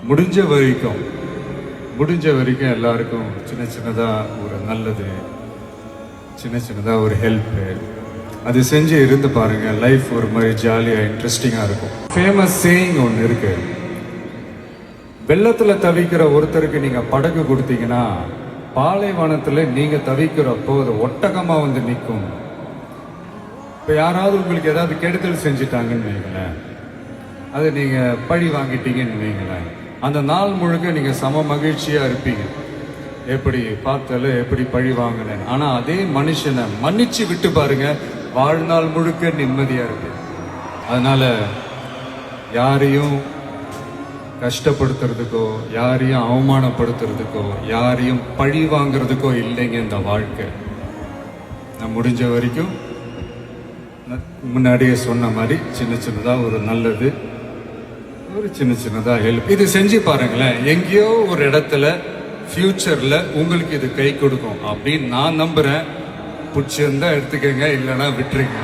முடிஞ்ச வரைக்கும் எல்லாருக்கும் சின்ன சின்னதாக ஒரு நல்லது, சின்ன சின்னதாக ஒரு ஹெல்ப்பு, அது செஞ்சு இருந்து பாருங்க. லைஃப் ஒரு மாதிரி ஜாலியாக இன்ட்ரெஸ்டிங்காக இருக்கும். ஃபேமஸ் சேயிங் ஒன்று இருக்கு, வெள்ளத்தில் தவிக்கிற ஒருத்தருக்கு நீங்கள் படகு கொடுத்தீங்கன்னா பாலைவனத்தில் நீங்கள் தவிக்கிறப்போ அது ஒட்டகமாக வந்து நிற்கும். இப்போ யாராவது உங்களுக்கு ஏதாவது கெடுதல் செஞ்சுட்டாங்கன்னு வைங்களேன், அதை நீங்கள் பழி வாங்கிட்டீங்கன்னு வைங்களேன், அந்த நாள் முழுக்க நீங்கள் சம மகிழ்ச்சியாக இருப்பீங்க. எப்படி பார்த்தால எப்படி பழி வாங்கினேன். ஆனால் அதே மனுஷனை மன்னிச்சு விட்டு பாருங்க, வாழ்நாள் முழுக்க நிம்மதியாக இருப்பீங்க. அதனால யாரையும் கஷ்டப்படுத்துறதுக்கோ, யாரையும் அவமானப்படுத்துறதுக்கோ, யாரையும் பழி வாங்கிறதுக்கோ இல்லைங்க இந்த வாழ்க்கை. நான் முடிஞ்ச வரைக்கும் முன்னாடியே சொன்ன மாதிரி சின்ன சின்னதாக ஒரு நல்லது, ஒரு சின்ன சின்னதாக ஹெல்ப், இது செஞ்சு பாருங்களேன். எங்கேயோ ஒரு இடத்துல ஃபியூச்சரில் உங்களுக்கு இது கை கொடுக்கும் அப்படின்னு நான் நம்புகிறேன். பிடிச்சிருந்தா எடுத்துக்கங்க, இல்லைன்னா விட்டுருங்க.